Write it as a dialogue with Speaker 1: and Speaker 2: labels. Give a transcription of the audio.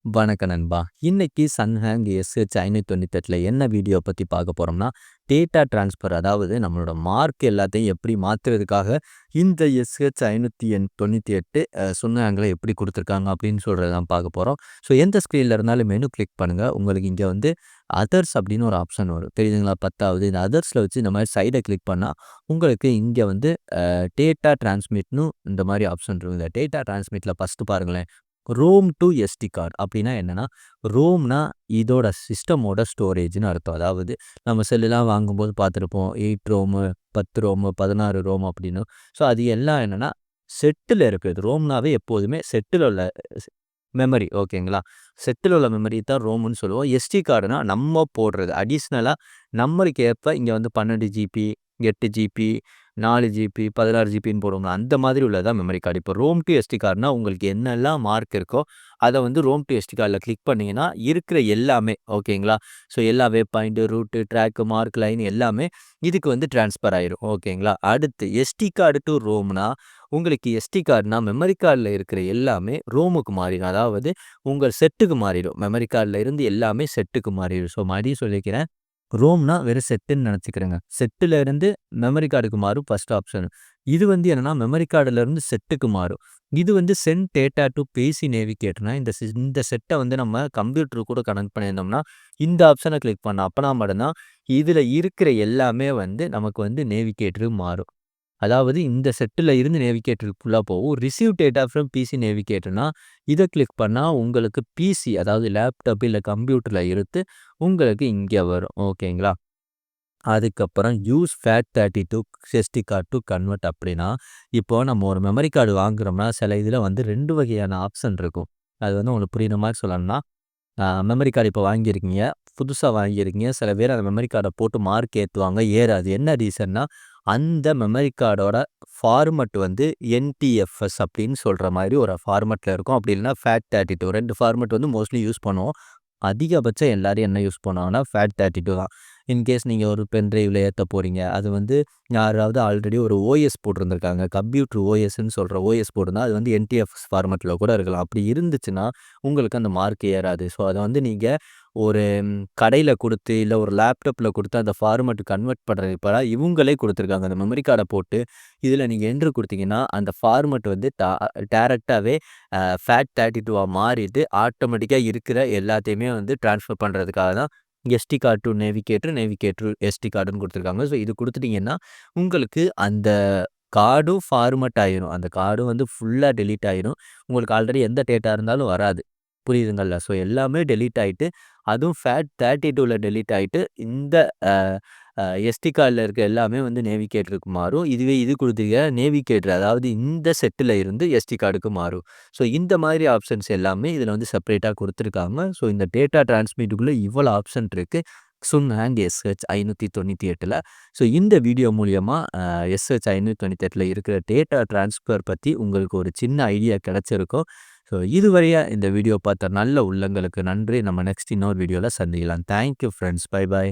Speaker 1: வணக்கம் நண்பா. இன்னைக்கு சன்ஹேங் எஸ்ஹெச் 598ல என்ன வீடியோ பத்தி பார்க்க போறோம்னா, டேட்டா ட்ரான்ஸ்ஃபர் அதாவது நம்மளோட மார்க் எல்லாத்தையும் எப்படி மாத்துறதுக்காக இந்த எஸ்ஹெச் 598 சுன்ஹேங்ல எப்படி குடுத்துருக்காங்க அப்படின்னு சொல்றத தான் பார்க்க போறோம். ஸோ எந்த ஸ்க்ரீன்ல இருந்தாலும் மெனு கிளிக் பண்ணுங்க. உங்களுக்கு இங்க வந்து அதர்ஸ் அப்படின்னு ஒரு ஆப்ஷன் வரும். தெரியுதுங்களா? 10வது இந்த அதர்ஸ்ல வச்சு இந்த மாரி சைட கிளிக் பண்ணா, உங்களுக்கு இங்க வந்து டேட்டா டிரான்ஸ்மிட்ன்னு இந்த மாரி ஆப்ஷன் இருக்கும். இந்த டேட்டா டிரான்ஸ்மிட்ல ஃபர்ஸ்ட் பாருங்களேன். ரோம் டூ எஸ்டி கார்ட் அப்படின்னா என்னன்னா, ரோம்னா இதோட சிஸ்டமோட ஸ்டோரேஜ்ன்னு அர்த்தம். அதாவது நம்ம செல்லுலாம் வாங்கும்போது பார்த்துருப்போம். 8 ரோமு, 10 ரோமு, 16 ரோம் அப்படின்னு. ஸோ அது எல்லாம் என்னன்னா, செட்டுல இருக்குது. ரோம்னாவே எப்போதுமே செட்டுல உள்ள மெமரி ஓகேங்களா? செட்டுல உள்ள மெமரி தான் ரோம்ன்னு சொல்லுவோம். எஸ்டி கார்டுனா நம்ம போடுறது. அடிஷ்னலா நம்மளுக்கு ஏற்ப இங்க வந்து 12 ஜிபி, 8 ஜிபி, 4 ஜிபி, 16 ஜிபின்னு போடுவோம்ல. அந்த மாதிரி உள்ளது தான் மெமரி கார்டு. இப்போ ரோம் டூ எஸ்டி கார்டுனா உங்களுக்கு என்னெல்லாம் மார்க் இருக்கோ, அத வந்து ரோம் டூ எஸ்டி கார்டுல கிளிக் பண்ணீங்கன்னா, இருக்கிற எல்லாமே ஓகேங்களா? ஸோ எல்லா waypoint, route, track, mark, line எல்லாமே இதுக்கு வந்து ட்ரான்ஸ்ஃபர் ஆயிரும். ஓகேங்களா? அடுத்து எஸ்டி கார்டு டூ ரோம்னா, உங்களுக்கு எஸ்டி கார்டுனா மெமரி கார்டுல இருக்கிற எல்லாமே ரோமுக்கு மாறிடும். அதாவது உங்கள் செட்டுக்கு மாறிடும். மெமரி கார்டுல இருந்து எல்லாமே செட்டுக்கு மாறிடும். ஸோ மறுபடியும் சொல்லிக்கிறேன். ரோம்னா வெறும் செட்டுன்னு நெனச்சுக்கிறேங்க. செட்டுல இருந்து மெமரி கார்டுக்கு மாறும் ஃபர்ஸ்ட் ஆப்ஷன். இது வந்து என்னன்னா மெமரி கார்டுல இருந்து செட்டுக்கு மாறும். இது வந்து சென்ட் டேட்டா டூ பேசி நேவிகேட்டர்னா இந்த செட்ட வந்து நம்ம கம்ப்யூட்டர் கூட கனெக்ட் பண்ணியிருந்தோம்னா, இந்த ஆப்ஷன கிளிக் பண்ணோம். அப்பனா மட்டும் தான் இதுல இருக்கிற எல்லாமே வந்து நமக்கு வந்து நேவிகேட்டருக்கு மாறும். அதாவது இந்த செட்டுல இருந்து நேவிகேட்டருக்கு ஃபுல்லா போகும். ரிசீவ் டேட்டா ஃப்ரம் பிசி நேவிகேட்டர்னா, இத கிளிக் பண்ணா உங்களுக்கு பிசி அதாவது லேப்டாப் இல்ல கம்ப்யூட்டர்ல இருந்து உங்களுக்கு இங்க வரும். ஓகேங்களா? அதுக்கப்புறம் use FAT32 SD card to convert அப்படின்னா, இப்போ நம்ம ஒரு மெமரி கார்டு வாங்குறோம்னா, சில இதுல வந்து 2 வகையான ஆப்ஷன் இருக்கும். அது வந்து உங்களுக்கு புரியிற மாரி சொல்லணும்னா, மெமரி கார்டு இப்போ வாங்கியிருக்கீங்க. புதுசா வாங்கியிருக்கீங்க. சில பேர் அந்த மெமரி கார்ட போட்டு மார்க் ஏத்துவாங்க. ஏறாது. என்ன ரீசன்னா, அந்த மெமரி கார்டோட ஃபார்மட் வந்து என்டிஎஃப்எஸ் அப்படின்னு சொல்ற மாரி ஒரு ஃபார்மட்ல இருக்கும். அப்படி இல்லன்னா FAT32 2 ஃபார்மட் வந்து மோஸ்ட்லி யூஸ் பண்ணுவோம். அதிகபட்சம் எல்லாரும் என்ன யூஸ் பண்ணுவாங்கன்னா, FAT32 தான். இன்கேஸ் நீங்க ஒரு பென் டிரைவ்ல ஏத்த போறீங்க. அது வந்து யாராவது ஆல்ரெடி ஒரு ஓஎஸ் போட்டிருந்திருக்காங்க. கம்ப்யூட்டர் ஓஎஸ்ன்னு சொல்ற ஓஎஸ் போட்டிருந்தா, அது வந்து என்டிஎஃப்எஸ் ஃபார்மட்ல கூட இருக்கலாம். அப்படி இருந்துச்சுன்னா, உங்களுக்கு அந்த மார்க் ஏறாது. ஸோ அத வந்து நீங்க ஒரு கடையில குடுத்து, இல்ல ஒரு லேப்டாப்ல குடுத்து அந்த ஃபார்மட் கன்வெர்ட் பண்றதுக்கு பதிலா இவுங்களே குடுத்துருக்காங்க. அந்த மெமரி கார்ட போட்டு, இதில நீங்க என்டர் குடுத்தீங்கன்னா, அந்த ஃபார்மட் வந்து டைரக்ட்டாவே FAT32வா மாறிட்டு, ஆட்டோமேட்டிக்கா இருக்கிற எல்லாத்தையுமே வந்து ட்ரான்ஸ்ஃபர் பண்றதுக்காக தான் SD card to navigator, navigator SD கார்டுன்னு குடுத்துருக்காங்க. ஸோ இது குடுத்துட்டீங்கன்னா, உங்களுக்கு அந்த கார்டும் ஃபார்மட் ஆயிரும். அந்த கார்டும் வந்து ஃபுல்லா டெலீட் ஆயிரும். உங்களுக்கு ஆல்ரெடி எந்த டேட்டா இருந்தாலும் வராது. புரியுதுங்கல்ல? ஸோ எல்லாமே டெலீட் ஆயிட்டு, அதுவும் FAT32ல டெலீட் ஆயிட்டு, இந்த அ அ எஸ்டி கார்ட்ல இருக்க எல்லாமே வந்து நேவிகேட்டருக்கு மாறும். இதுவே இது குடுத்தீங்க நேவிகேட்டர் அதாவது இந்த செட்டுல இருந்து எஸ்டி கார்டுக்கு மாறும். ஸோ இந்த மாதிரி ஆப்ஷன்ஸ் எல்லாமே இதில வந்து செப்பரேட்டா குடுத்துருக்காங்க. ஸோ இந்த டேட்டா டிரான்ஸ்மிட்டுக்குள்ள இவ்வளோ ஆப்ஷன் இருக்கு. சுன்ஹேங் எஸ்ஹெச் 598ல. ஸோ இந்த வீடியோ மூலியமா எஸ்ஹெச் 598ல இருக்கிற டேட்டா டிரான்ஸ்ஃபர் பத்தி உங்களுக்கு ஒரு சின்ன ஐடியா கிடைச்சிருக்கும். ஸோ இதுவரைய இந்த வீடியோ பார்த்த நல்ல உள்ளங்களுக்கு நன்றி. நம்ம நெக்ஸ்ட் இன்னொரு வீடியோல சந்திக்கலாம். Thank you friends. Bye by.